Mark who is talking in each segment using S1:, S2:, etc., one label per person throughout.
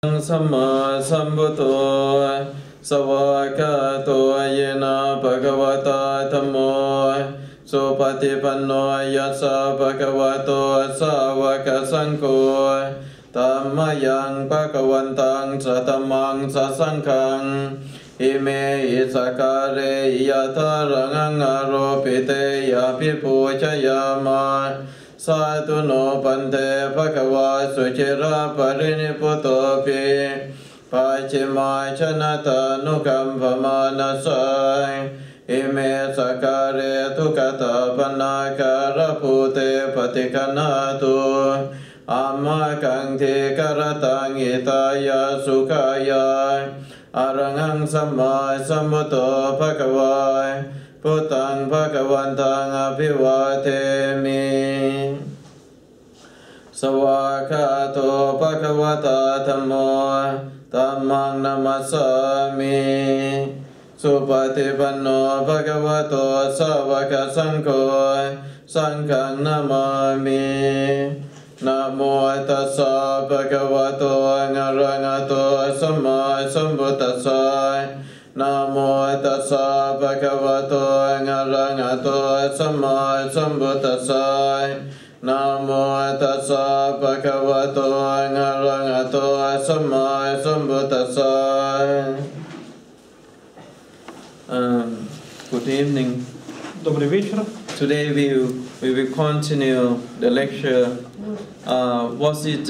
S1: Samma Sambuddho Savakato Yena Bhagavata Dhammo Supatipanno Yassa Bhagavato Savaka Sangho Dhammayang Bhagavantang Satamang Sasanghang Ime Isakare Yatarang Aropite Yapipuchayama Sadhu no Pante Bhagava Suchira Pariniputopi Pachima Chanata Nukam Pamanasai Ime Sakare Tukata Panakara Pute Patikanatu Amakangti Karatang Itaya Sukaya Arangang Sama Sambuddho Bhagavai Putang Bhagavantang Abhivatemi Savakato Bhagavata Dhammo Dhammang Namasami Supatipanno Bhagavato Savaka Sangho Sanghang Namami Namo Tassa Bhagavato Arahato Samma Sambuddhassa Namo Tassa Bhagavato Arahato Samma Sambuddhassa Namo Tassa Bhagavato Arahato Samma Sambuddhassa. Good evening.
S2: Добрый вечер.
S1: Today we will continue the lecture. What is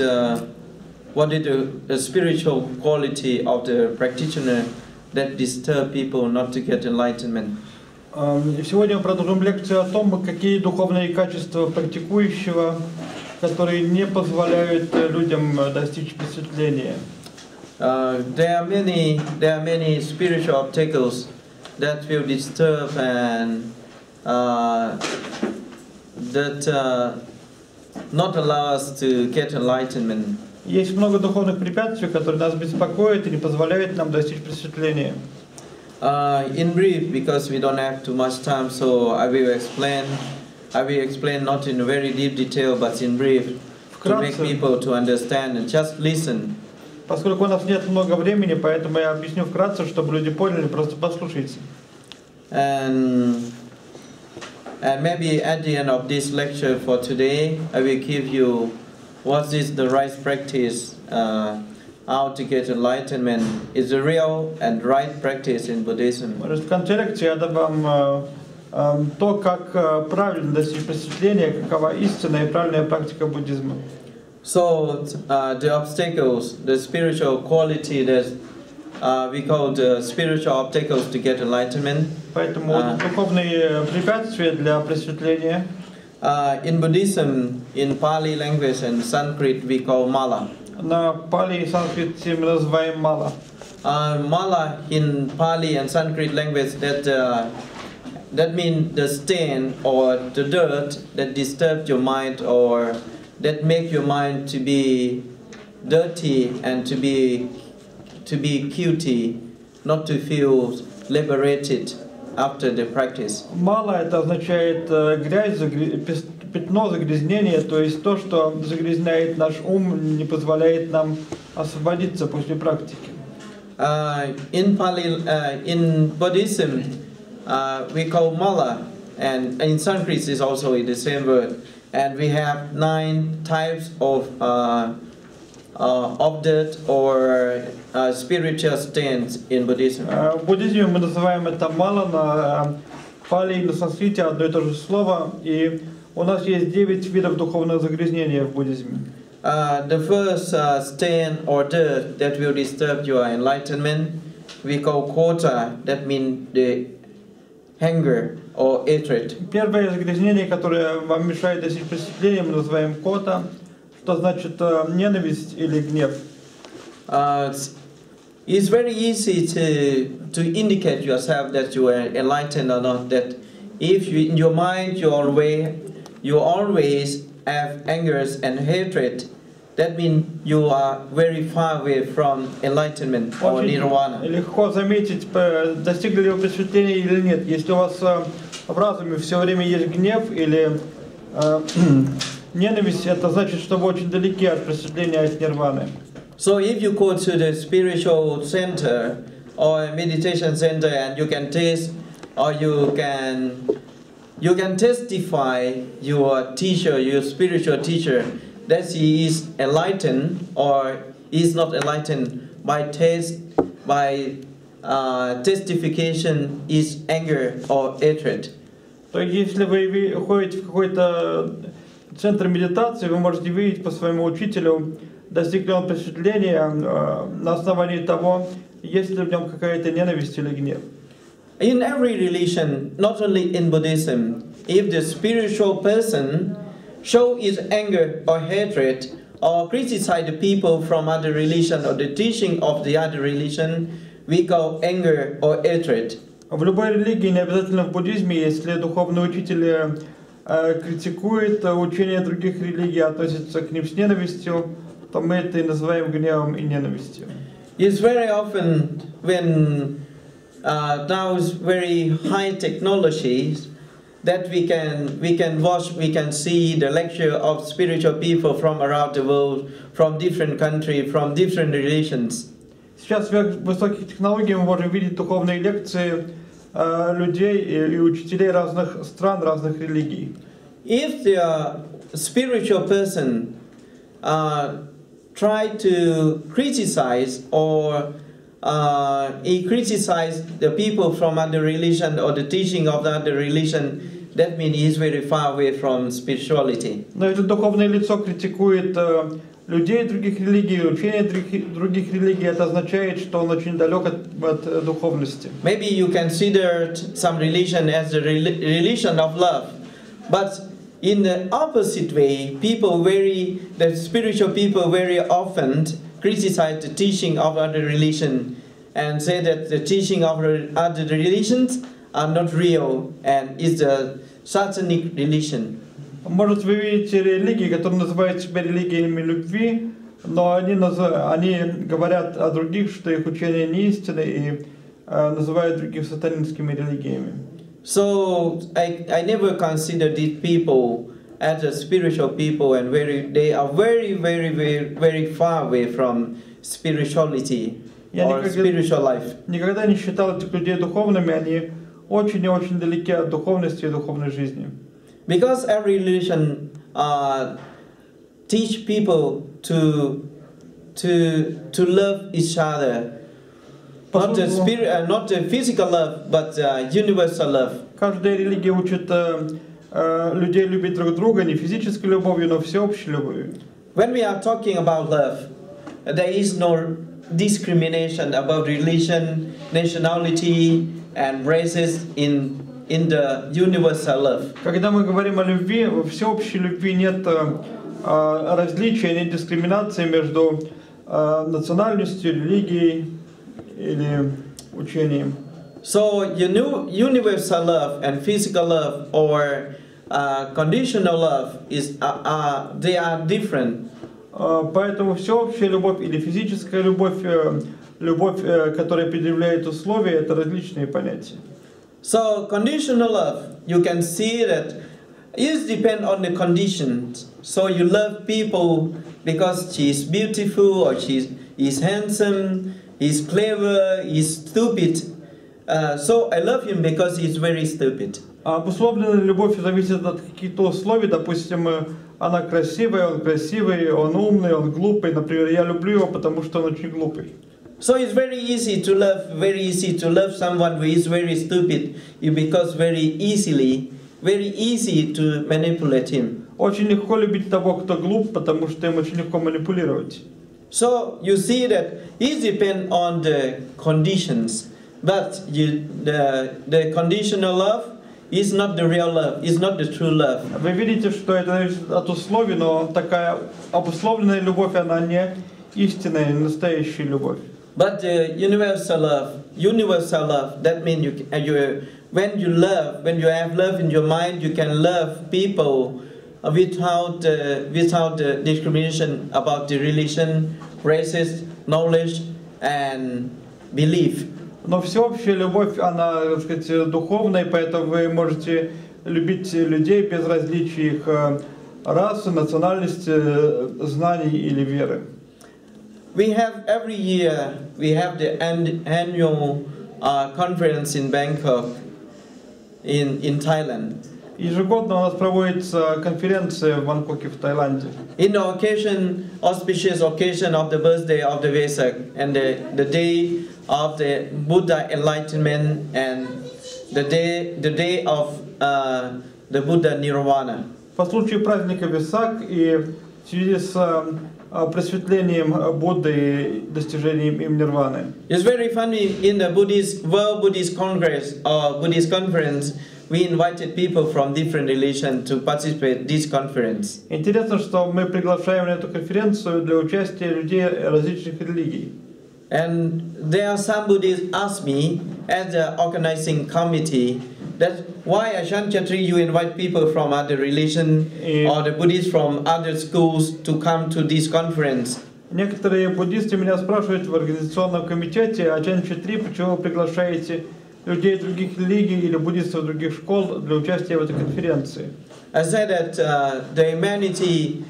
S1: the spiritual quality of the practitioner that disturb people not to get enlightenment?
S2: Сегодня мы продолжим лекцию о том, какие духовные качества практикующего, которые не позволяют людям достичь просветления.
S1: There are many spiritual obstacles that will disturb and not allow us to get enlightenment.
S2: Есть много духовных препятствий, которые нас беспокоят и не позволяют нам достичь просветления.
S1: In brief, because we don't have too much time, so I will explain not in very deep detail, but in brief, to make people to understand and just listen.
S2: Поскольку у нас нет много времени, поэтому я объясню вкратце, чтобы люди поняли, просто послушайте.
S1: And maybe at the end of this lecture for today, I will give you what is the right practice, how to get enlightenment. Is the real and right practice in Buddhism.
S2: В конце лекции я дам вам то, как правильно достичь просветления, какова истинная и правильная практика буддизма.
S1: So the obstacles, the spiritual quality that we call the spiritual obstacles to get enlightenment.
S2: Поэтому духовные препятствия для просветления.
S1: In Buddhism, in Pali language and Sanskrit, we call mala.
S2: На пали и санскрите мы называем мала.
S1: Mala in Pali and Sanskrit language that means the stain or the dirt that disturbs your mind or that make your mind to be dirty and to be guilty, not to feel liberated after the practice.
S2: Мала это означает грязь, пятно, загрязнение, то есть то, что загрязняет наш ум, не позволяет нам освободиться после практики.
S1: In Buddhism, we call mala, and in Sanskrit is also the same word. And we have 9 types of dirt or spiritual stains in Buddhism.
S2: В буддизме мы называем это мала, на пали и на санскрите одно и то же слово, и у нас есть 9 видов духовного загрязнения в буддизме.
S1: The first stain or dirt that will disturb your enlightenment, we call kota, that means the anger or hatred.
S2: Первое загрязнение, которое вам мешает достичь просветления, мы называем кота, что значит ненависть или гнев.
S1: It's very easy to indicate yourself that you are enlightened or not. That if you, in your mind you always have angers and hatred, that means you are very far away from enlightenment or nirvana.
S2: Легко заметить, достигли ли вы просветления или нет. Если у вас в разуме все время есть гнев или ненависть, это значит, что вы очень далеки от просветления, от нирваны.
S1: So if you go to the spiritual center or meditation center and you can taste or you can testify your teacher, your spiritual teacher, that he is enlightened or is not enlightened by taste, by testification is anger or hatred.
S2: То если вы ходите в какой-то центр медитации, вы можете видеть по своему учителю, достиг ли он просветления на основании того, есть ли в нем какая-то ненависть или гнев.
S1: In every religion, not only in Buddhism, if the spiritual person show his anger or hatred or criticize the people from other religion or the teaching of the other religion, we call anger or hatred.
S2: В любой религии, не обязательно в буддизме, если духовный учитель критикует учение других религий, относится к ним с ненавистью, то мы это и называем гневом и ненавистью.
S1: It's very often when those very high technologies that we can watch, we can see the lecture of spiritual people from around the world, from different countries, from different religions.
S2: Сейчас в высоких технологиях мы можем видеть духовные лекции людей и учителей разных стран, разных религий.
S1: If the spiritual person try to criticize or he criticizes the people from other religion or the teaching of the other religion, that means he is very far away from spirituality.
S2: Но если духовное лицо критикует людей других религий, учения других религий, это означает, что он очень далек от духовности.
S1: Maybe you consider some religion as the religion of love, but in the opposite way, the spiritual people very often criticize the teaching of other religion and say that the teaching of other religions are not real and is a satanic religion.
S2: Может, вы видите религии, которые называют себя религиями любви, но они говорят о других, что их учения не истинны, и называют других сатанинскими религиями.
S1: So I never consider these people as a spiritual people, and they are very far away from spirituality or spiritual life.
S2: Никогда не считал этих людей духовными, они очень и очень далеки от духовности и духовной жизни.
S1: Because every religion teach people to love each other. Not the physical love, but universal love.
S2: Каждая религия учит людей любить друг друга не физической любовью, но всеобщей любовью.
S1: When we are talking about love, there is no discrimination about religion, nationality, and races in the universal love.
S2: Когда мы говорим о любви, во всеобщей любви нет различия, нет дискриминации между национальностью, религией или учением.
S1: So universal love and physical love or conditional love they are different.
S2: Поэтому всеобщая любовь или физическая любовь, любовь, которая предъявляет условия, это различные понятия.
S1: So conditional love, you can see that it depends on the conditions. So you love people because she is beautiful or he's handsome, he's clever, he's stupid. So I love him because he's very stupid.
S2: Обусловленная любовь зависит от каких-то условий. Допустим, она красивая, он красивый, он умный, он глупый. Например, я люблю его, потому что он очень глупый.
S1: So it's very easy to love someone who is very stupid, because very easy to manipulate him.
S2: Очень легко любить того, кто глуп, потому что им очень легко манипулировать.
S1: So you see that it depends on the conditions, but the conditional love is not the real love, is not the true love.
S2: Вы видите, что это зависит от условий, но такая обусловленная любовь, она не истинная, не настоящая любовь.
S1: But the universal love, that means when you have love in your mind, you can love people without the discrimination about the religion, races, knowledge, and belief.
S2: Но всеобщая любовь, она, так сказать, духовная, поэтому вы можете любить людей без различия их расы, национальности, знаний или веры.
S1: we have every year we have the annual conference in Bangkok, in Thailand.
S2: Ежегодно у нас проводится конференция в Бангкоке, в Таиланде.
S1: In the occasion, auspicious occasion of the birthday of the Vesak and the day of the Buddha enlightenment and the day of the Buddha Nirvana.
S2: По случаю праздника Весак и в связи с просветлением Будды и достижением им нирваны.
S1: It's very funny, in the World Buddhist Congress or Buddhist Conference, we invited people from different religions to participate in this conference.
S2: Интересно, что мы приглашаем на эту конференцию для участия людей различных религий.
S1: And there are some Buddhists ask me as the organizing committee that why Ajan Chatri you invite people from other religion or the Buddhists from other schools to come to this conference.
S2: Некоторые буддисты меня спрашивают в организационном комитете, Аджан Чатри, почему вы приглашаете людей других религий или буддистов других школ для участия в этой конференции?
S1: I said that the humanity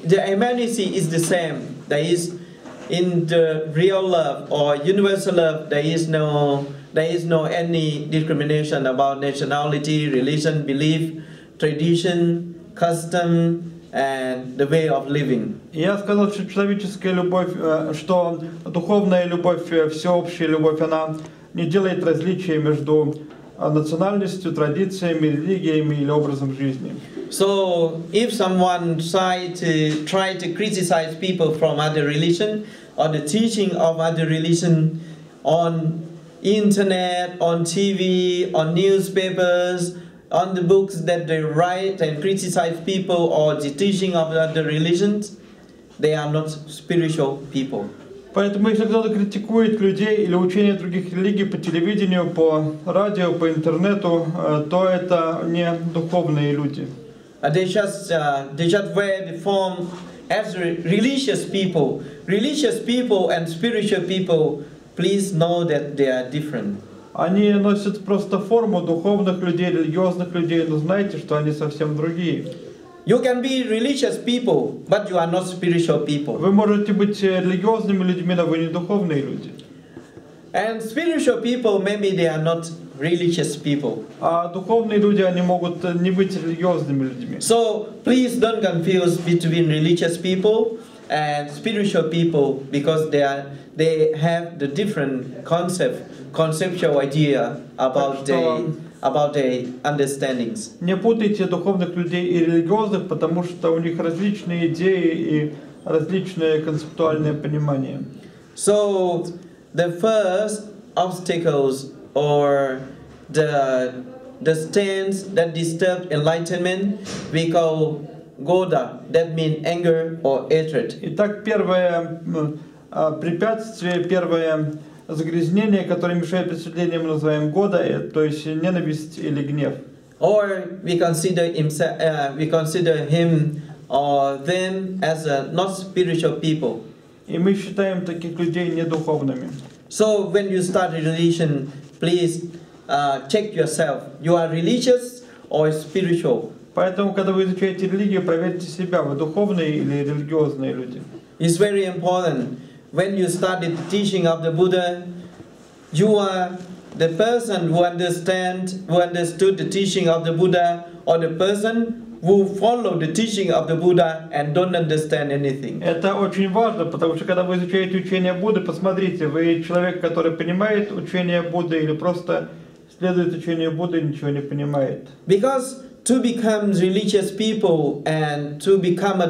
S1: is the same. There is in the real love or universal love. There is no any discrimination about nationality, religion, belief, tradition, custom, and the way of living.
S2: Я сказал, что человеческая любовь, что духовная любовь, всеобщая любовь, она не делает различия между национальностью, традициями, религиями или образом жизни.
S1: So, if someone try to criticize people from other religion or the teaching of other religion on internet, on TV, on newspapers, on the books that they write and criticize people or the teaching of other religions, they are not spiritual people.
S2: Поэтому, если кто-то критикует людей или учение других религий по телевидению, по радио, по интернету, то это не духовные люди.
S1: They just wear the form as religious people. Religious people and spiritual people, please know that they are different.
S2: Они носят просто форму духовных людей, религиозных людей, но знайте, что они совсем другие.
S1: You can be religious people, but you are not spiritual people.
S2: Вы можете быть религиозными людьми, но вы не духовные люди.
S1: And spiritual people, maybe they are not religious people.
S2: А духовные люди, они могут не быть религиозными людьми.
S1: So please don't confuse between religious people and spiritual people, because they have the different conceptual idea about the understandings.
S2: Не путайте духовных людей и религиозных, потому что у них различные идеи и различное концептуальное понимание.
S1: So the first obstacles or the stands that disturb enlightenment we call goda, that means anger or hatred.
S2: Итак, первое препятствие, первое загрязнение, которое мешает просветлению, мы называем года, то есть ненависть или гнев.
S1: Or we consider him or them as not spiritual people.
S2: И мы считаем таких людей недуховными.
S1: So when you start a religion, please check yourself. You are religious or spiritual?
S2: Поэтому, когда вы изучаете религию, проверьте себя, вы духовные или религиозные люди.
S1: It's very important. When you started the teaching of the Buddha, you are the person who understood the teaching of the Buddha, or the person who followed the teaching of the Buddha and don't understand anything.
S2: Это очень важно, потому что когда вы изучаете учение Будды, посмотрите, вы человек, который понимает учение Будды или просто следует учению Будды и ничего не понимает.
S1: Because to become religious people and to become a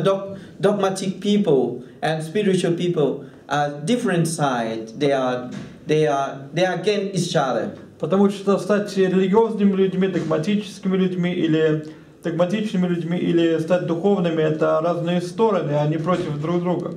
S1: dogmatic people and spiritual people are different sides. They are against each other.
S2: Потому что стать религиозными людьми, догматическими людьми или догматичными людьми или стать духовными — это разные стороны, они против друг друга.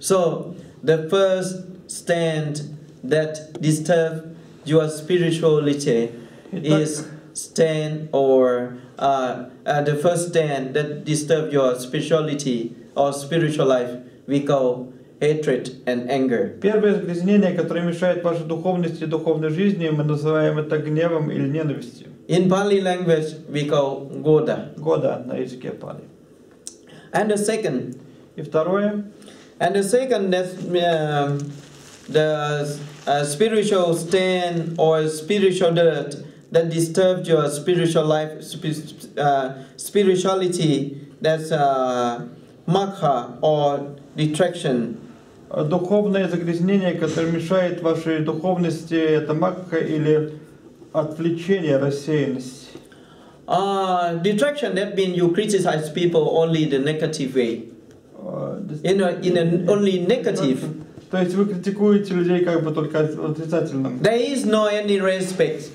S1: So the first stand that disturbs your spirituality is stand or the first stand that disturbs your spirituality or spiritual life we call hatred and anger.
S2: Первое загрязнение, которое мешает вашей духовности и духовной жизни, мы называем это гневом или ненавистью.
S1: In Pali language we call goda.
S2: Года на языке Пали.
S1: And the second,
S2: И второе,
S1: And the second, that's the spiritual stain or spiritual dirt that disturbs your spiritual life, spirituality. That's makha or detraction.
S2: Духовное загрязнение, которое мешает вашей духовности, это макха или отвлечение, рассеянность.
S1: Detraction, that means you criticize people only the negative way. In an only negative.
S2: То есть вы критикуете людей как бы только отрицательным.
S1: There is no any respect.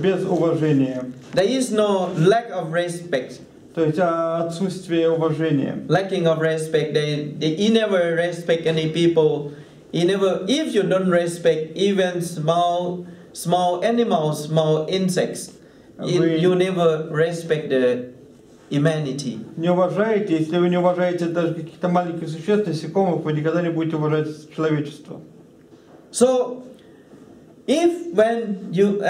S2: Без уважения.
S1: There is no lack of respect.
S2: То есть отсутствие уважения.
S1: Lacking of respect. He never respect any people. He never. If you don't respect even small animals, small insects, you never respect the humanity.
S2: Не уважаете, если вы не уважаете даже каких-то маленьких существ, насекомых, вы никогда не будете уважать человечество.
S1: So, if you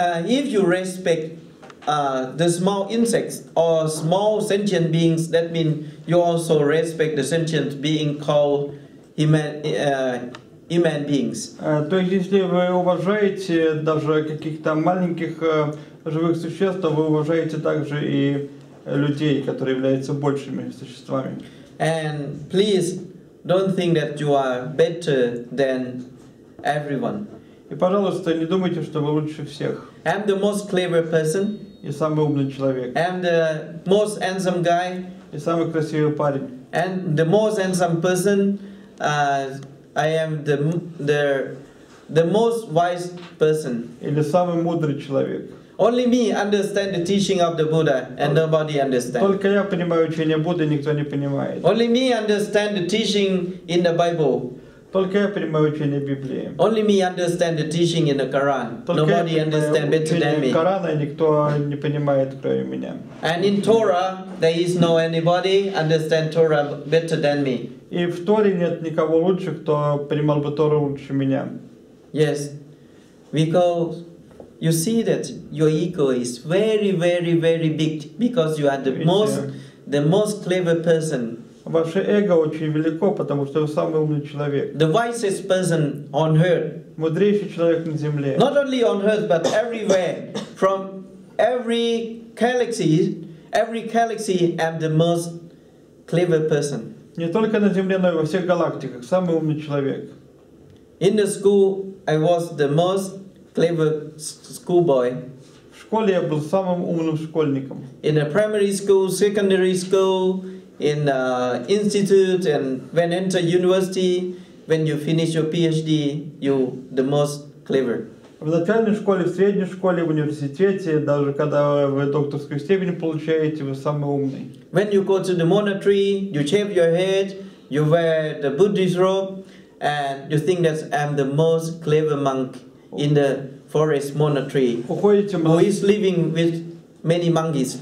S1: respect the small insects or small sentient beings, that means you also respect the sentient being called human beings.
S2: То есть, если вы уважаете даже каких-то маленьких живых существ, то вы уважаете также и людей, которые являются большими существами.
S1: And please don't think that you are better than everyone.
S2: И, пожалуйста, не думайте, что вы лучше всех.
S1: I'm the most clever person.
S2: И самый умный человек.
S1: I'm the most handsome guy.
S2: И самый красивый парень.
S1: And the most handsome person. I am the most wise person.
S2: Или самый мудрый человек.
S1: Only me understand the teaching of the Buddha, and nobody understands.
S2: Только я понимаю учение Будды, никто не понимает.
S1: Only me understand the teaching in the Bible.
S2: Только я понимаю учение Библии.
S1: Only me understand the teaching in the Quran. Nobody understands better than me.
S2: Корана никто не понимает, кроме меня.
S1: And in Torah, there is no anybody understand Torah better than me.
S2: И в Торе нет никого лучше, кто понимал бы Тору лучше меня.
S1: Yes, because you see that your ego is very, very, very big because you are the most clever person.
S2: Ваше эго очень велико, потому что вы самый умный человек.
S1: The wisest person on earth.
S2: Мудрейший человек на земле.
S1: Not only on earth, but everywhere. From every galaxy, I'm the most clever person.
S2: Не только на земле, но и во всех галактиках. Самый умный человек.
S1: In the school, I was the most clever schoolboy.
S2: В школе я был самым умным школьником.
S1: In a primary school, secondary school, in institute, and when enter university, when you finish your PhD, you the most clever.
S2: В начальной школе, в средней школе, в университете, даже когда вы докторскую степень получаете, вы самый умный.
S1: When you go to the monastery, you shave your head, you wear the Buddhist robe, and you think that I'm the most clever monk in the forest monastery who is living with many monkeys.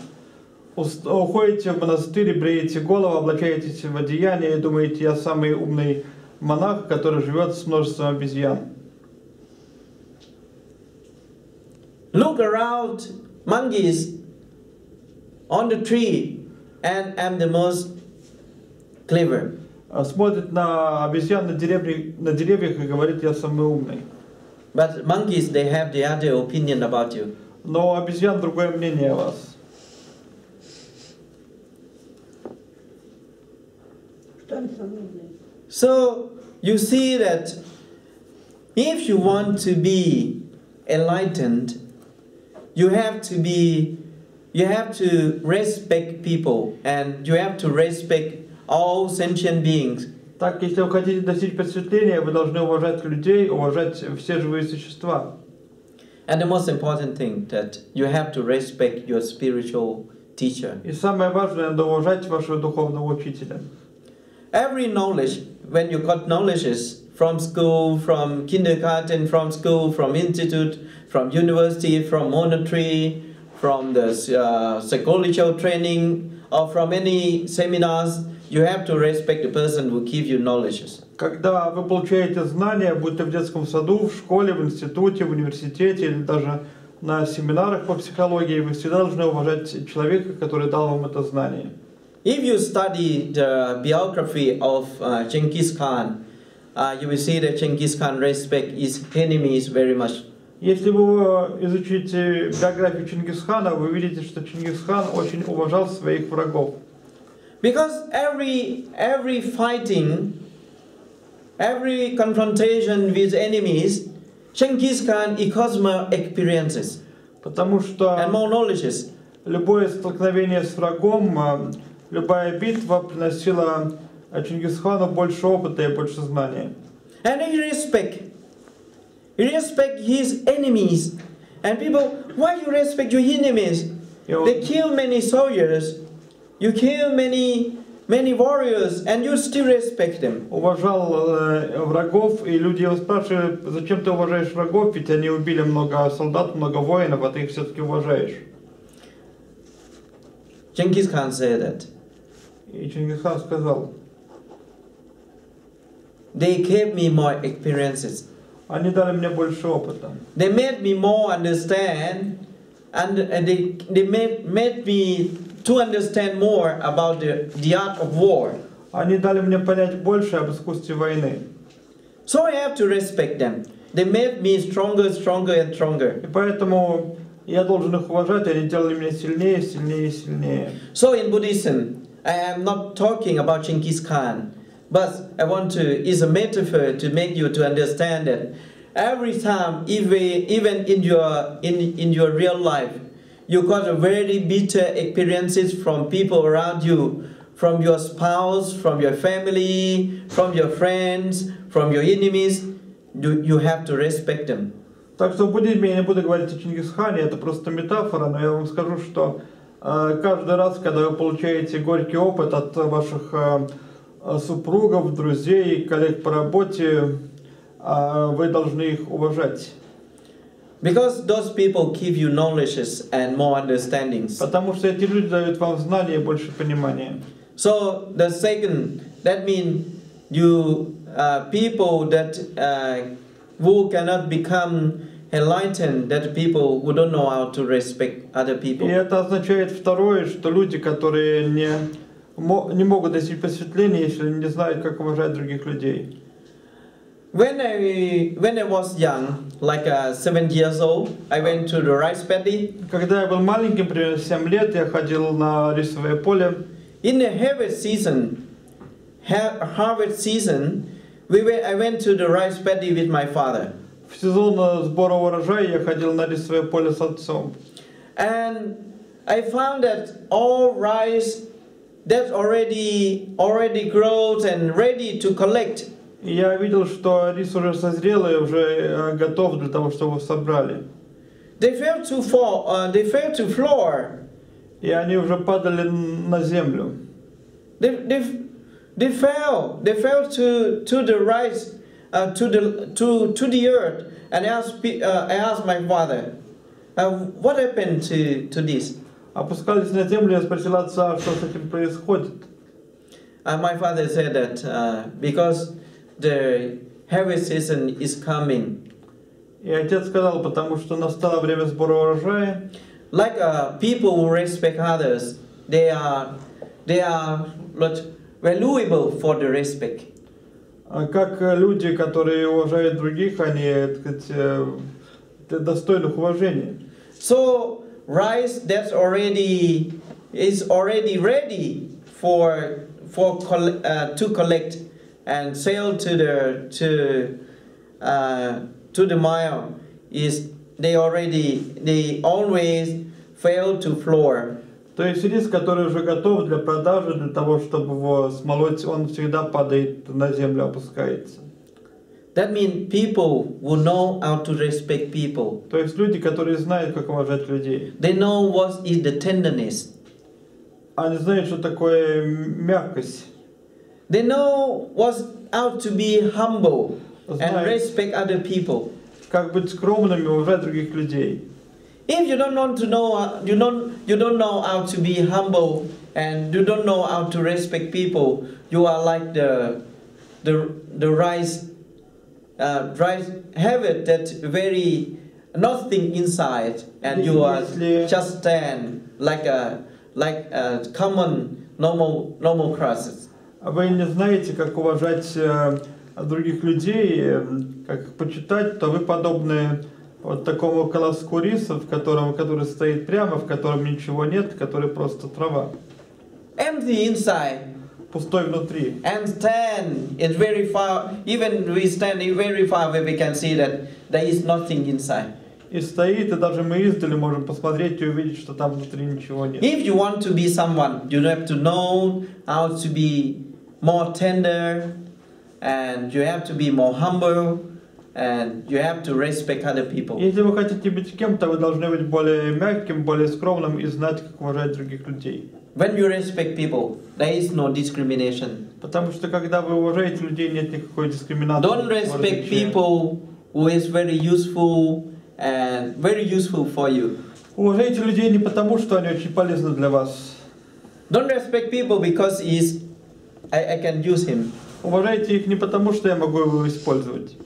S2: Уходите в монастырь, бреете голову, облачаетесь в одеяние и думаете, я самый умный монах, который живет с множеством обезьян.
S1: Look around monkeys on the tree, and I'm the most clever.
S2: Смотрит на обезьян на деревьях и говорит, я самый умный.
S1: But monkeys, they have the other opinion about you.
S2: Но у обезьян другое мнение о вас.
S1: So you see that if you want to be enlightened, you have to respect people, and you have to respect all sentient beings.
S2: Так, если вы хотите достичь просветления, вы должны уважать людей, уважать все живые существа.
S1: And the most important thing that you have to respect your spiritual teacher.
S2: И самое важное, надо уважать вашего духовного учителя.
S1: Every knowledge, when you got knowledges from school, from kindergarten, from school, from institute, from university, from monastery, from the psychological training, or from any seminars, you have to respect the person who gives you knowledges.
S2: Когда вы получаете знания, будь то в детском саду, в школе, в институте, в университете или даже на семинарах по психологии, вы всегда должны уважать человека, который дал вам это знание.
S1: If you study the biography of Genghis Khan, you will see that Genghis Khan respect his enemies very much.
S2: Если вы изучите биографию Чингисхана, вы увидите, что Чингисхан очень уважал своих врагов.
S1: Because every fighting, every confrontation with enemies, Genghis Khan he caused more experiences
S2: Потому что
S1: and more knowledges.
S2: любое столкновение с врагом, любая битва приносила Чингисхану больше опыта и больше знаний.
S1: And he respect his enemies. And people, why you respect your enemies? They kill many soldiers, you kill many warriors, and you still respect them.
S2: Уважал врагов, и люди его спрашивали, зачем ты уважаешь врагов, ведь они убили много солдат, много воинов, а ты их все-таки уважаешь.
S1: Genghis Khan said that.
S2: И Чингисхан сказал,
S1: they gave me more experiences.
S2: Они дали мне больше опыта.
S1: They made me more understand, and they made me to understand more about the art of war.
S2: Они дали мне понять больше об искусстве войны.
S1: So I have to respect them. They made me stronger and stronger.
S2: И поэтому я должен их уважать, они делали меня сильнее, сильнее и сильнее.
S1: So in Buddhism, I am not talking about Genghis Khan, but I want to is a metaphor to make you to understand that every time, even in your real life, you got a very bitter experiences from people around you, from your spouse, from your family, from your friends, from your enemies. You have to respect them.
S2: Так что в буддизме я не буду говорить о Чингисхане, это просто метафора, но я вам скажу, что каждый раз, когда вы получаете горький опыт от ваших супругов, друзей, коллег по работе, вы должны их уважать.
S1: Because those people give you knowledges and more understandings.
S2: Потому что эти люди дают вам знания и больше понимания.
S1: So the second, that means you people that who cannot become enlightened, that people who don't know how to respect other people.
S2: И это означает второе, что люди, которые не могут достичь просветления, если не знают, как уважать других людей.
S1: When I was young, like 7 years old, I went to the rice paddy.
S2: Когда я был маленьким, примерно 7 лет, я ходил на рисовое поле.
S1: In the harvest season, I went to the rice paddy with my father.
S2: В сезон сбора урожая я ходил на рисовое поле с отцом.
S1: And I found that all rice that already grows and ready to collect.
S2: И я видел, что рис уже созрел и уже готов для того, чтобы его собрали.
S1: They fell to floor.
S2: И они уже падали на землю.
S1: They fell to the rice, to the earth. And I asked my father, what happened to this?
S2: Опускались на землю, я спросил отца, что с этим происходит.
S1: My father said that because the harvest season is coming.
S2: И отец сказал, потому что настало время сбора урожая.
S1: Like people who respect others, they are valuable for the respect.
S2: Как люди, которые уважают других, они, так сказать, достойны уважения.
S1: So rice that's already ready to collect and sell to the mile they always fail to floor.
S2: То есть рис, который уже готов для продажи, для того, чтобы его смолоть, он всегда падает на землю, опускается.
S1: That means people who know how to respect people.
S2: То есть люди, которые знают, как уважать людей.
S1: They know what is the tenderness.
S2: Они знают, что такое мягкость.
S1: They know how to be humble and respect other people.
S2: Как быть скромными, уважать других людей.
S1: If you don't know how to be humble and you don't know how to respect people, you are like the rice have it that very nothing inside, and you are just stand like a common normal classes.
S2: Вы не знаете, как уважать других людей, как их почитать, то вы подобны вот такому колоску риса, который стоит прямо, в котором ничего нет, который просто трава.
S1: Empty inside.
S2: Пустой внутри.
S1: And stand is very far. Even we stand very far where we can see that there is nothing inside.
S2: И стоит, и даже мы издали можем посмотреть и увидеть, что там внутри ничего нет.
S1: If you want to be someone, you have to know how to be more tender, and you have to be more humble, and you have to respect other people.
S2: Если вы хотите быть кем-то, вы должны быть более мягким, более скромным и знать, как уважать других людей.
S1: When you respect people, there is no discrimination.
S2: Потому что когда вы уважаете людей, нет никакой дискриминации.
S1: Don't respect people who is very useful and very useful for you.
S2: Уважайте людей не потому, что они очень полезны для вас.
S1: Don't respect people because I can use him.
S2: Уважайте их не потому, что я могу его использовать.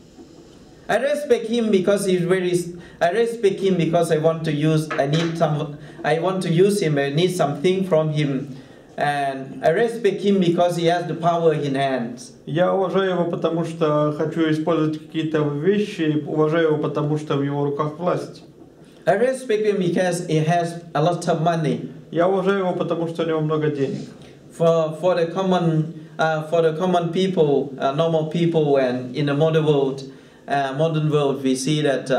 S1: I respect him because I respect him because I want to use him. I need something from him, and I respect him because he has the power in hands.
S2: Я уважаю его, потому что хочу использовать какие-то вещи. Уважаю его, потому что в его руках власть.
S1: I respect him because he has a lot of money.
S2: Я уважаю его, потому что у него много денег.
S1: For the common people, normal people, and in the modern world, we see that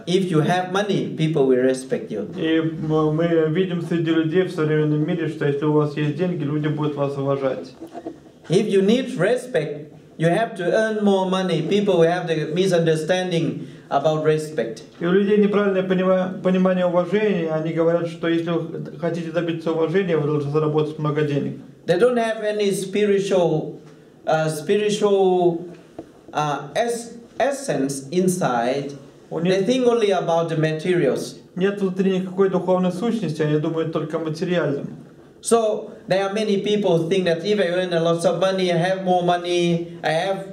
S1: if you have money, people will respect you.
S2: И мы видим среди людей в современном мире, что если у вас есть деньги, люди будут вас уважать.
S1: If you need respect, you have to earn more money. People will have the misunderstanding about respect.
S2: И у людей неправильное понимание уважения. Они говорят, что если вы хотите добиться уважения, вы должны заработать много денег.
S1: They don't have any spiritual essence inside. They think only about the materials.
S2: Нет внутри никакой духовной сущности, они думают только о материальном.
S1: So there are many people think that if I earn a lot of money, I have more money, I have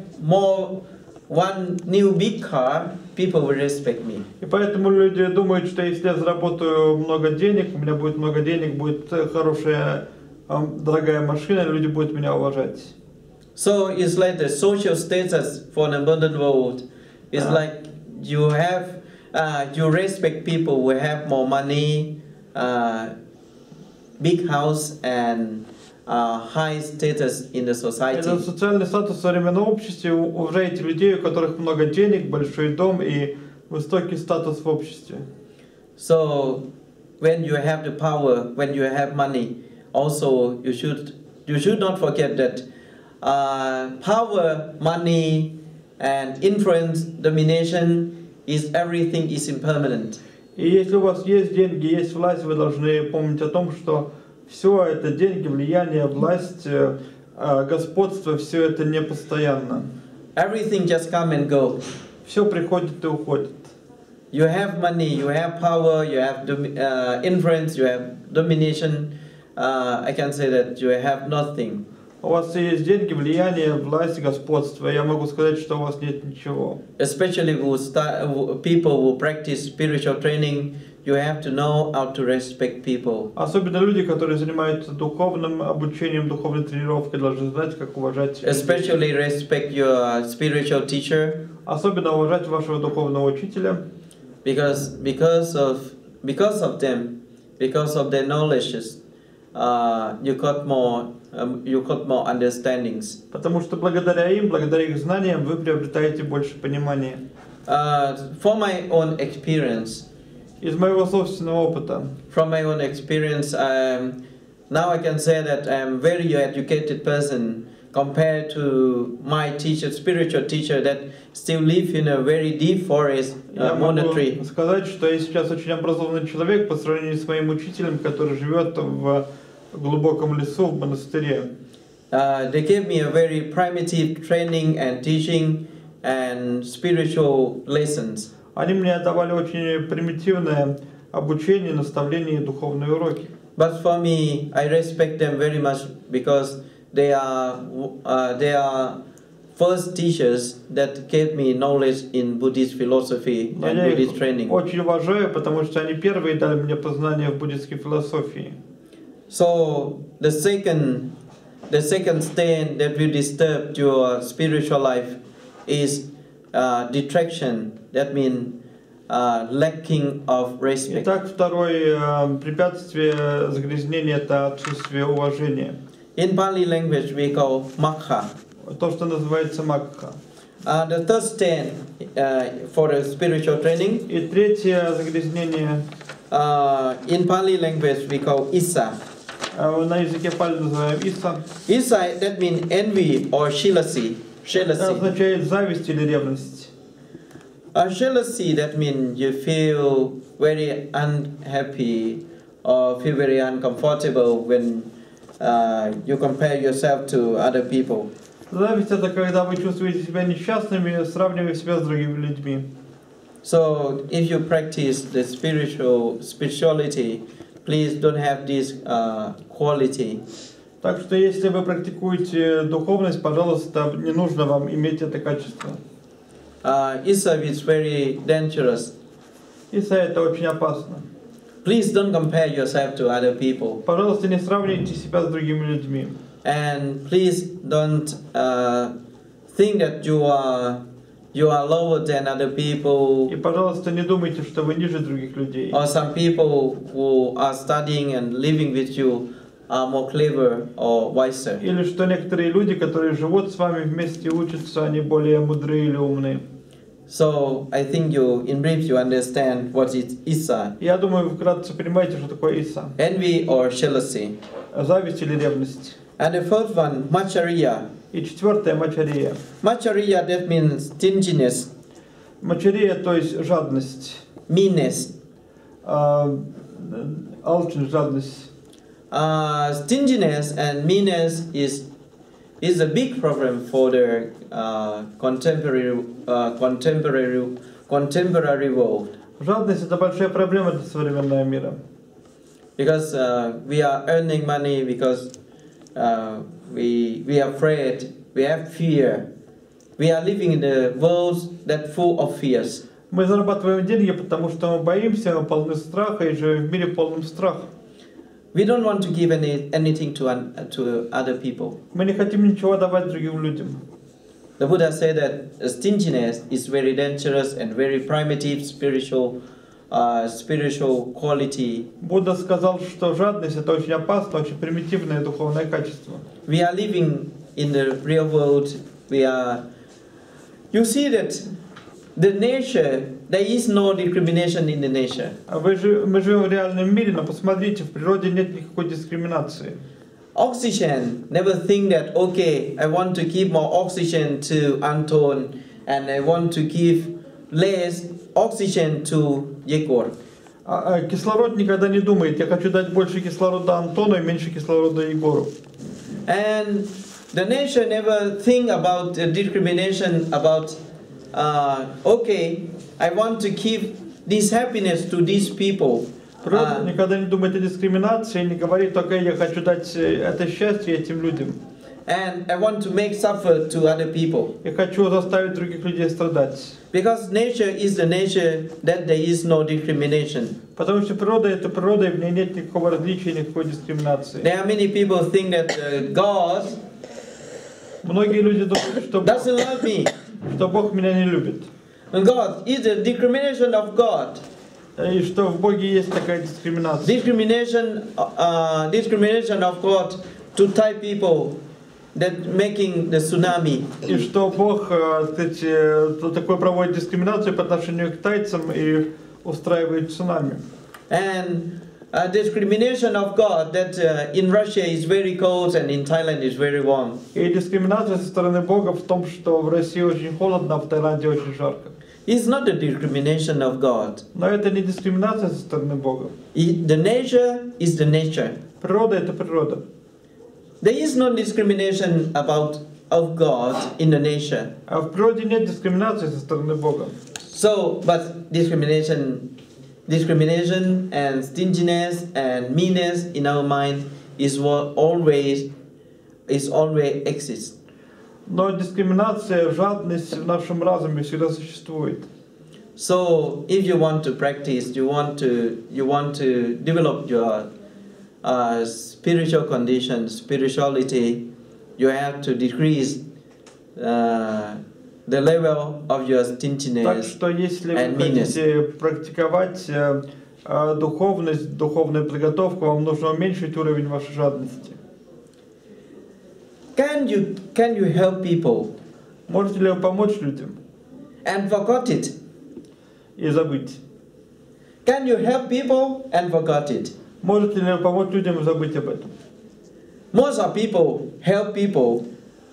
S1: one new big car, people will respect me.
S2: И поэтому люди думают, что если я заработаю много денег, у меня будет много денег, будет хорошая, дорогая машина, люди будут меня уважать.
S1: So it's like the social status for the modern world. It's like you respect people who have more money, big house, and high status in the society.
S2: Это социальный статус в современном обществе. Уважаете людей, у которых много денег, большой дом и высокий статус в обществе.
S1: So when you have the power, when you have money, also you should not forget that power, money, and influence, domination everything is impermanent.
S2: И если у вас есть деньги, есть власть, вы должны помнить о том, что все это деньги, влияние, власть, господство, все это не постоянно.
S1: Everything just come and go.
S2: Все приходит и уходит.
S1: You have money, you have power, you have influence, you have domination. I can say that you have nothing.
S2: У вас есть деньги, влияние, власть, господство. Я могу сказать, что у вас нет ничего.
S1: Especially people who practice spiritual training, you have to know how to respect people.
S2: Особенно люди, которые занимаются духовным обучением, духовной тренировкой, должны знать, как уважать.
S1: Especially respect your spiritual teacher.
S2: Особенно уважать вашего духовного учителя.
S1: Because of them, because of their knowledge, you got more understandings.
S2: Потому что благодаря им, благодаря их знаниям, вы приобретаете больше понимания.
S1: For my own experience.
S2: Из моего собственного опыта.
S1: From my own experience, now I can say that I am very educated person compared to my teacher, spiritual teacher that still live in a very deep forest monastery.
S2: Я могу сказать, что я сейчас очень образованный человек по сравнению с моим учителем, который живет в глубоком лесу в монастыре.
S1: They gave me a very primitive training and teaching and spiritual lessons.
S2: Они мне давали очень примитивное обучение, наставление и духовные уроки.
S1: But for me, I respect them very much because they are first teachers that gave me knowledge in Buddhist philosophy and Buddhist training.
S2: Очень уважаю, потому что они первые дали мне познание в буддистской философии.
S1: So the second the second stain that will disturb your spiritual life is detraction. That means lacking of respect.
S2: Итак, второе препятствие загрязнения — это отсутствие уважения.
S1: In Pali language, we call makha.
S2: То, что называется макха.
S1: The third stain for the spiritual training.
S2: И третье загрязнение.
S1: In Pali language, we call isa.
S2: На языке Пали называем иса.
S1: Isa, that means envy or jealousy.
S2: Это означает зависть или ревность.
S1: Jealousy, that means you feel very unhappy or feel very uncomfortable when you compare yourself to other people.
S2: Зависть — это когда вы чувствуете себя несчастными, сравнивая себя с другими людьми.
S1: So, if you practice the spirituality, please don't have this quality.
S2: Так что, если вы практикуете духовность, пожалуйста, не нужно вам иметь это качество.
S1: Isa is very dangerous.
S2: Иса — это очень опасно.
S1: Please don't compare yourself to other people.
S2: Пожалуйста, не сравнивайте себя с другими людьми.
S1: And please don't think that you are lower than other people.
S2: И, пожалуйста, не думайте, что вы ниже других людей.
S1: Or some people who are studying and living with you are more clever or wiser.
S2: Или что некоторые люди, которые живут с вами вместе, учатся, они более мудрые или умные.
S1: So I think in brief you understand what is isa.
S2: Я думаю, вы вкратце понимаете, что такое иса.
S1: Envy or jealousy.
S2: Зависть или ревность.
S1: And the fourth one, machariya.
S2: И четвертое — мачария.
S1: Machariya, that means stinginess.
S2: Мачария, то есть жадность.
S1: Meanness.
S2: Алчность, жадность.
S1: Stinginess and meanness is a big problem for the contemporary world.
S2: Жадность — это большая проблема для современного мира.
S1: Because we are earning money, because we are afraid, we have fear. We are living in a world that's full of fears.
S2: Мы зарабатываем деньги, потому что мы боимся, мы полны страха и живем в мире полном страха.
S1: We don't want to give anything to other people.
S2: Мы не хотим ничего давать другим людям.
S1: The Buddha said that stinginess is very dangerous and very primitive spiritual quality.
S2: Будда сказал, что жадность — это очень опасно, очень примитивное духовное качество.
S1: We are living in the real world. You see that the nature, there is no discrimination in the nature.
S2: Мы живем в реальном мире, но посмотрите, в природе нет никакой дискриминации.
S1: Oxygen, never think that, okay, I want to give more oxygen to Anton and I want to give less oxygen to Yegor.
S2: Кислород никогда не думает: я хочу дать больше кислорода Антону и меньше кислорода Егору.
S1: And the nature never think about the discrimination about, okay, I want to give this happiness to these people.
S2: Природа никогда не думает о дискриминации, не говорит: окей, я хочу дать это счастье этим людям.
S1: And I want to make suffer to other people.
S2: Я хочу заставить других людей страдать.
S1: Because nature is the nature that there is no discrimination.
S2: Потому что природа — это природа, и в ней нет никакого различия, никакой дискриминации.
S1: There are many people think that God
S2: Многие люди думают, что
S1: doesn't love me.
S2: Что Бог меня не любит.
S1: And God is the discrimination of God.
S2: И что в Боге есть такая дискриминация.
S1: Discrimination of God to Thai people that making the tsunami.
S2: И что Бог, такой проводит дискриминацию по отношению к тайцам и устраивает цунами.
S1: And discrimination of God that in Russia is very cold and in Thailand is very warm.
S2: И дискриминация со стороны Бога в том, что в России очень холодно, а в Таиланде очень жарко.
S1: It's not the discrimination of God.
S2: Но это не дискриминация со стороны Бога.
S1: The nature is the nature.
S2: Природа — это природа.
S1: There is no discrimination of God in the nature.
S2: А в природе нет дискриминации со стороны Бога.
S1: So, but discrimination and stinginess and meanness in our mind is what always exists.
S2: Но дискриминация, жадность в нашем разуме всегда существует.
S1: So, if you want to practice, you want to develop your spiritual condition, spirituality, you have to decrease the level of your stinginess.
S2: Так что если вы хотите практиковать духовность, духовную подготовку, вам нужно уменьшить уровень вашей жадности.
S1: Can you help people?
S2: Можете ли вы помочь людям?
S1: And forgot it.
S2: И забыть.
S1: Can you help people and forgot it?
S2: Можете ли вы помочь людям и забыть об этом?
S1: Most of people help people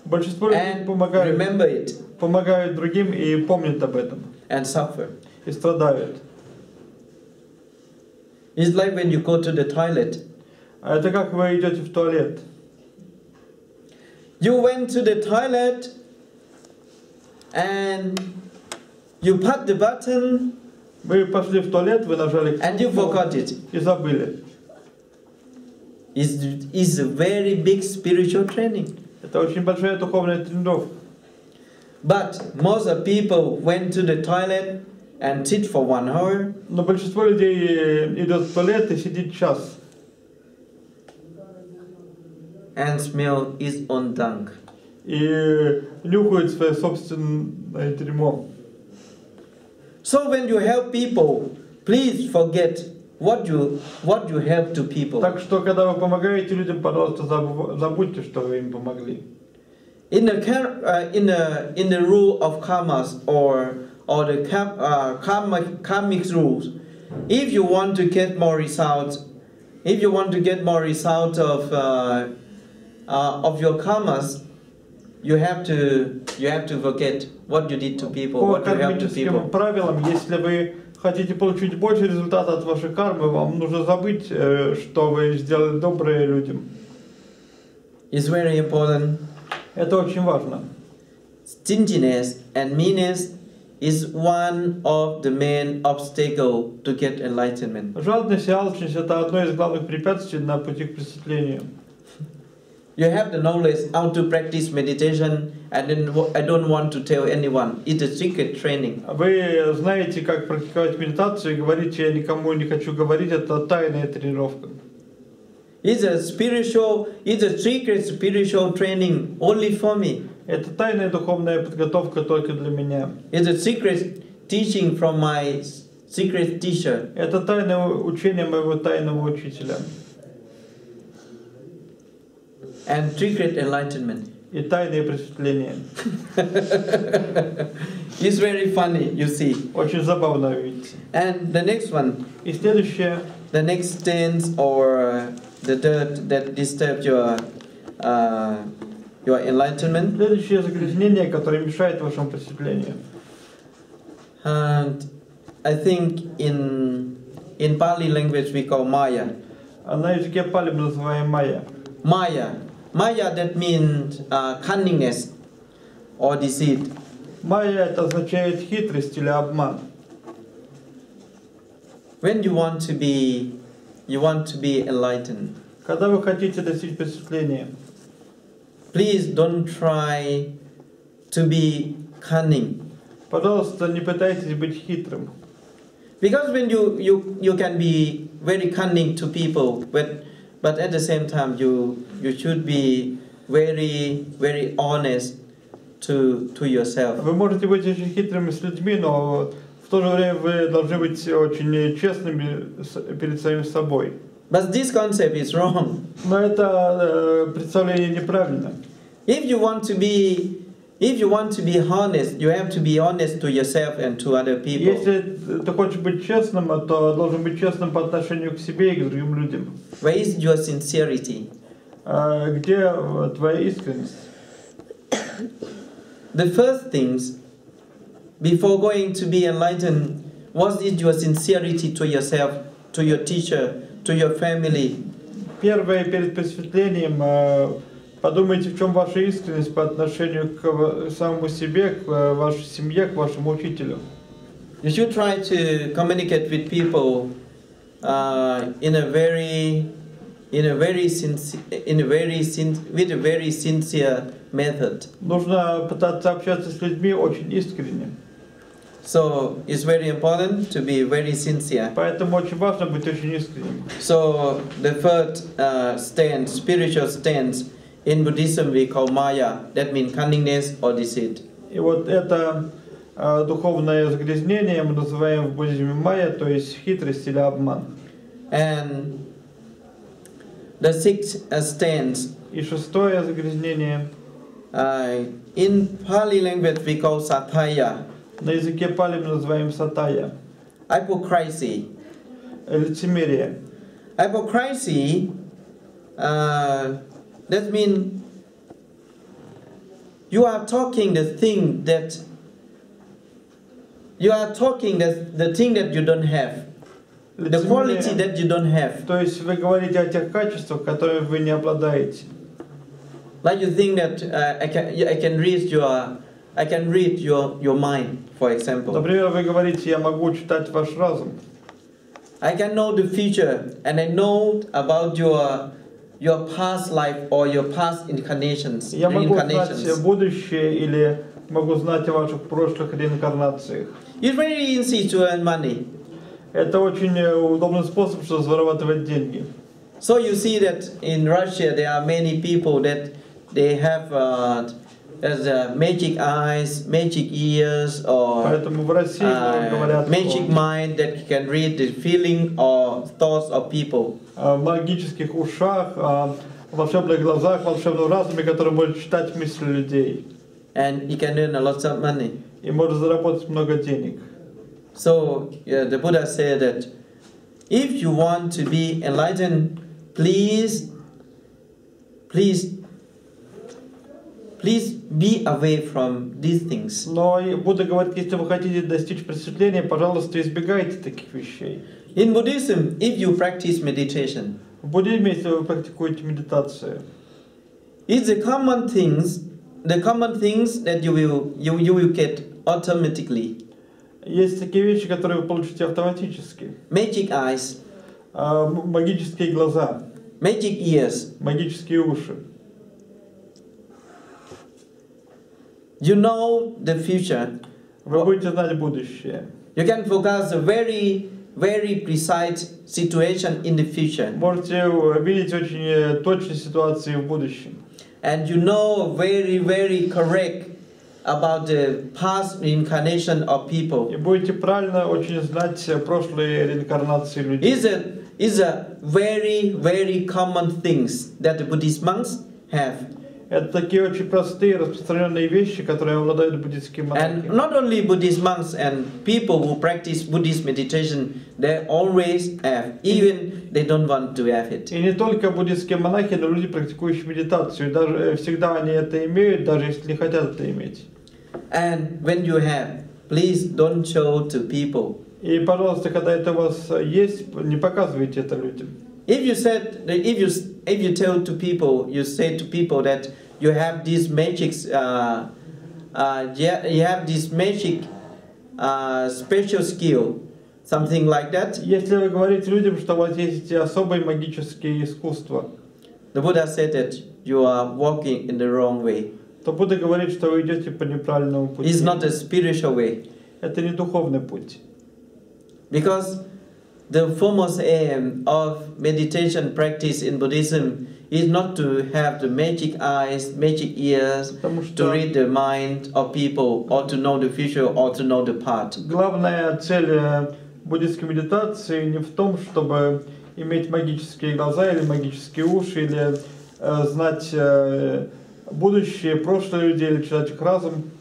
S2: Большинство людей
S1: and remember it
S2: помогают другим и помнят об этом.
S1: and suffer.
S2: И страдают.
S1: It's like when you go to the toilet.
S2: А это как вы идете в туалет.
S1: You went to the toilet and you put the button
S2: Вы пошли в туалет, вы нажали
S1: and you forgot it.
S2: И забыли.
S1: It's a very big spiritual training.
S2: Это очень большая духовная тренировка.
S1: But most of people went to the toilet and sit for 1 hour.
S2: Но большинство людей идет в туалет и сидит час.
S1: And smell his own dung.
S2: И нюхают свое собственное дерьмо.
S1: So when you help people, please forget what you help to people.
S2: Так что, когда вы помогаете людям, пожалуйста, забудьте, что вы им помогли.
S1: In the rule of karmas or the karmic rules, if you want to get more results, of your karmas, you have to forget what you did to people,
S2: По
S1: what you helped to people.
S2: кармическим правилам, если вы хотите получить больше результата от вашей кармы, вам нужно забыть, что вы сделали доброе людям.
S1: It's very important.
S2: Это очень важно.
S1: Stinginess and meanness is one of the main obstacles to get enlightenment.
S2: Жадность и алчность – это одно из главных препятствий на пути к просветлению.
S1: You have the knowledge how to practice meditation, and then I don't want to tell anyone. It's a secret training.
S2: Вы знаете, как практиковать медитацию, и говорите, я никому не хочу говорить, это тайная тренировка.
S1: It's a secret spiritual training only for me.
S2: Это тайная духовная подготовка только для меня.
S1: It's a secret teaching from my secret teacher.
S2: Это тайное учение моего тайного учителя.
S1: And secret enlightenment.
S2: И тайное просветление.
S1: It's very funny, you see.
S2: Очень забавно, видите.
S1: And the next one.
S2: И следующее.
S1: The next stains or the dirt that disturbs your enlightenment.
S2: Следующее загрязнение, которое мешает вашему просветлению.
S1: And I think in Pali language we call Maya.
S2: А на языке Пали мы называем Майя.
S1: Maya, that means cunningness or deceit.
S2: Майя это означает хитрость или обман.
S1: When you want to be enlightened.
S2: Когда вы хотите достичь просветления,
S1: please don't try to be cunning.
S2: Пожалуйста, не пытайтесь быть хитрым.
S1: Because when you can be very cunning to people, but at the same time you should be very, very honest to yourself.
S2: Вы можете быть очень хитрыми с людьми, но в то же время вы должны быть очень честными перед самим собой.
S1: But this concept is wrong.
S2: Но это представление неправильно.
S1: If you want to be honest, you have to be honest to yourself and to other people.
S2: Если ты хочешь быть честным, то должен быть честным по отношению к себе и к другим людям.
S1: Where is your sincerity?
S2: Где твоя искренность?
S1: The first things before going to be enlightened, what is your sincerity to yourself, to your teacher, to your family?
S2: Первое, перед просветлением, подумайте, в чем ваша искренность по отношению к самому себе, к вашей семье, к вашему учителю.
S1: You should try to communicate with people with a very sincere method.
S2: Нужно пытаться общаться с людьми очень искренне.
S1: So it's very important to be very sincere.
S2: Поэтому очень важно быть очень искренним.
S1: So the third stance, spiritual stance, In Buddhism we call Maya, that means cunningness or deceit.
S2: И вот это духовное загрязнение мы называем в буддизме майя, то есть хитрость или обман.
S1: And the sixth stance.
S2: И шестое загрязнение.
S1: In Pali language we call Sataya.
S2: На языке пали мы называем сатая.
S1: Hypocrisy.
S2: Лицемерие.
S1: Hypocrisy, that means you are talking the thing that the thing that you don't have, the quality that you don't have.
S2: То есть вы говорите о тех качествах, которыми вы не обладаете.
S1: Like you think that I can read your mind, for example.
S2: Например, вы говорите, я могу читать ваш разум.
S1: I can know the future, and I know about your past life or your past incarnations.
S2: Я могу знать будущее или могу знать о ваших прошлых реинкарнациях.
S1: It's very easy to earn money.
S2: Это очень удобный способ, чтобы зарабатывать деньги.
S1: So you see that in Russia there are many people that they have magic eyes, magic ears, or magic mind that can read the feeling or thoughts of people.
S2: В магических ушах, волшебных глазах, волшебном разуме, который может читать мысли людей.
S1: And he can earn a lot of money.
S2: И может заработать много денег.
S1: So the Buddha said that if you want to be enlightened, please be away from these things.
S2: Но Будда говорит, если вы хотите достичь просветления, пожалуйста, избегайте таких вещей.
S1: In Buddhism, if you practice meditation,
S2: в буддизме, если вы практикуете медитацию,
S1: it's the common things that you will get automatically.
S2: Есть такие вещи, которые вы получите автоматически.
S1: Magic eyes,
S2: магические глаза,
S1: magic ears,
S2: магические уши.
S1: You know the future.
S2: Вы будете знать будущее.
S1: You can focus a very precise situation in the future.
S2: Можете видеть очень точные ситуации в будущем.
S1: And you know very correct about the past reincarnation of people.
S2: И будете правильно очень знать прошлые реинкарнации людей.
S1: Is a very common things that the Buddhist monks have.
S2: Это такие очень простые, распространенные вещи, которые обладают буддийские монахи.
S1: And not only Buddhist monks and people who practice Buddhist meditation, they always have, even they don't want to have it.
S2: И не только буддийские монахи, но люди, практикующие медитацию, даже всегда они это имеют, даже если не хотят это иметь.
S1: And when you have, please don't show to people.
S2: И, пожалуйста, когда это у вас есть, не показывайте это людям.
S1: If you tell to people, you say to people that you have this magic, you have this magic special skill, something like that.
S2: Если вы говорите людям, что у вас есть особые магические искусства,
S1: the Buddha said that you are walking in the wrong way.
S2: То Будда говорит, что вы идете по неправильному пути.
S1: It's not a spiritual way.
S2: Это не духовный путь.
S1: Because the foremost aim of meditation practice in Buddhism is not to have the magic eyes, magic ears, to read the mind of people, or to know the future, or to know the past.
S2: Главная цель буддийской медитации не в том, чтобы иметь магические глаза или магические уши, или знать будущее, прошлое людей, или читать их разум.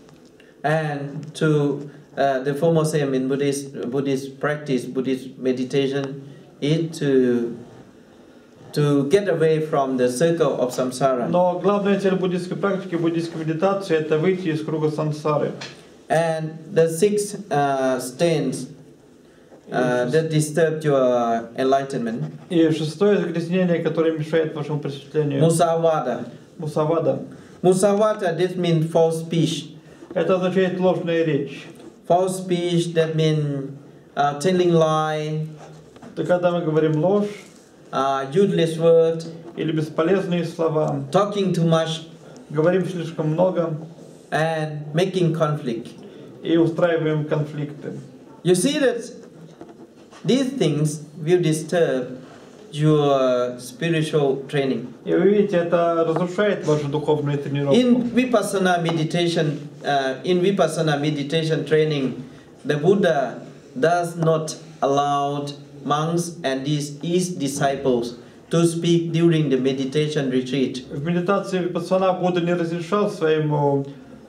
S1: And to the foremost aim in Buddhist practice, Buddhist meditation, is to get away from the circle of samsara.
S2: Но главная цель буддийской практики, буддийской медитации, это выйти из круга сансары.
S1: And the sixth stance that disturb your enlightenment.
S2: И шестое загрязнение, которое мешает вашему просветлению.
S1: Musavada.
S2: Мусавада.
S1: Musavada, this means false speech.
S2: Это означает ложная речь.
S1: False speech, that means telling lie.
S2: Это когда мы говорим ложь.
S1: Useless word.
S2: Или бесполезные слова.
S1: Talking too much.
S2: Говорим слишком много.
S1: And making conflict.
S2: И устраиваем конфликты.
S1: You see that these things will disturb your spiritual training.
S2: И вы видите, это разрушает вашу духовную тренировку.
S1: In Vipassana meditation training, the Buddha does not allow monks and his disciples to speak during the meditation retreat.
S2: В медитации Випассана Будда не разрешал своим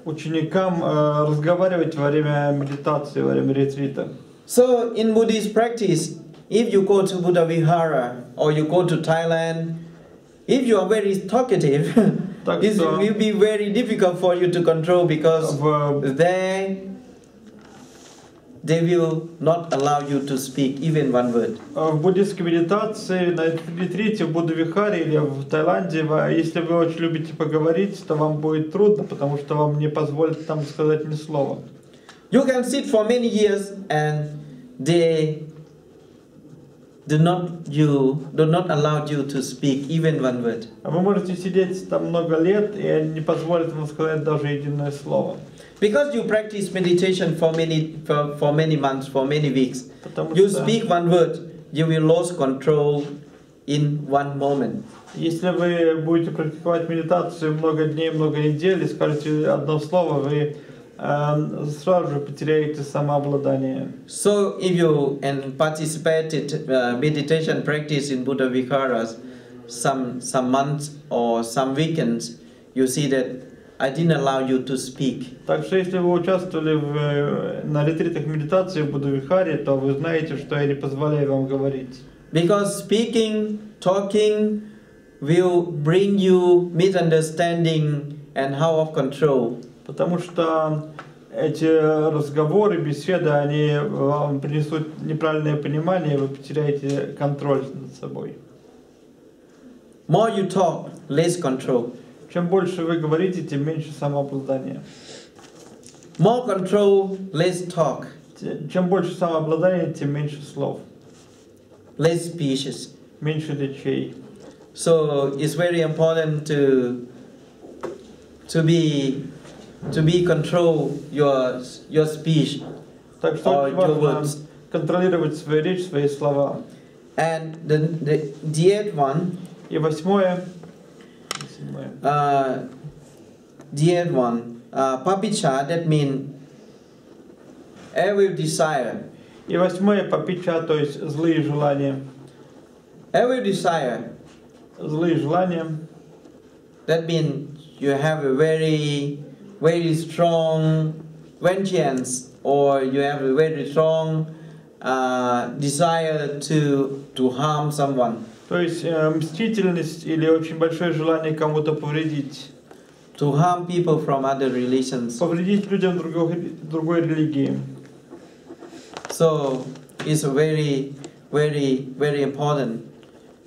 S2: ученикам разговаривать во время медитации, во время ретрита.
S1: So in Buddhist practice, if you go to Buddha Vihara or you go to Thailand, if you are very talkative, this will be very difficult for you to control, because there they will not allow you to speak even one word.
S2: В буддистской медитации, на ретрите в Будда-Вихаре или в Таиланде, если вы очень любите поговорить, то вам будет трудно, потому что вам не позволят там сказать ни слова.
S1: You can sit for many years and they do not allow you to speak even one word.
S2: А вы можете сидеть там много лет, и они не позволят вам сказать даже единое слово.
S1: Because you practice meditation for many months, for many weeks, you speak one word, you will lose control in one moment.
S2: Если вы будете практиковать медитацию много дней, много недель, и скажете одно слово, вы сразу же потеряете самообладание.
S1: So if you participated meditation practice in Buddha Viharas some months or some weekends, you see that I didn't allow you to speak.
S2: Так что если вы участвовали на ретритах медитации в Будда-Вихаре, то вы знаете, что я не позволяю вам говорить.
S1: Because speaking, talking will bring you misunderstanding and out of control.
S2: Потому что эти разговоры, беседы, они вам принесут неправильное понимание, и вы потеряете контроль над собой.
S1: More you talk, less control.
S2: Чем больше вы говорите, тем меньше самообладания.
S1: More control, less talk.
S2: Чем больше самообладания, тем меньше слов.
S1: Less speeches.
S2: Меньше речей.
S1: So it's very important to be control your speech.
S2: Так что очень важно контролировать свою речь, свои слова.
S1: And the eighth one.
S2: И восьмое.
S1: The eighth one, papicha, that means evil desire.
S2: И восьмое папича, то есть злые желания.
S1: Evil desire.
S2: Злые желания.
S1: That means you have a very strong vengeance, or you have a very strong desire to harm someone.
S2: То есть мстительность или очень большое желание кому-то повредить.
S1: To harm people from other religions.
S2: Повредить людям другой религии.
S1: So it's very important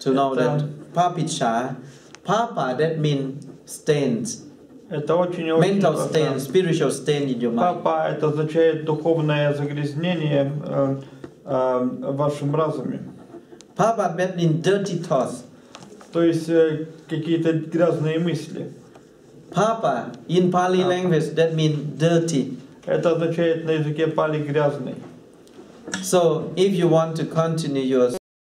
S1: to know that papicha, papa, that means stains.
S2: Это очень
S1: mental stain, spiritual stain in your mind.
S2: Папа, это означает духовное загрязнение в вашем разуме.
S1: Papa, that means dirty thoughts.
S2: То есть какие-то грязные мысли.
S1: Papa, in Pali language, that means dirty.
S2: Это означает на языке Пали грязный.
S1: So, if you want to continue your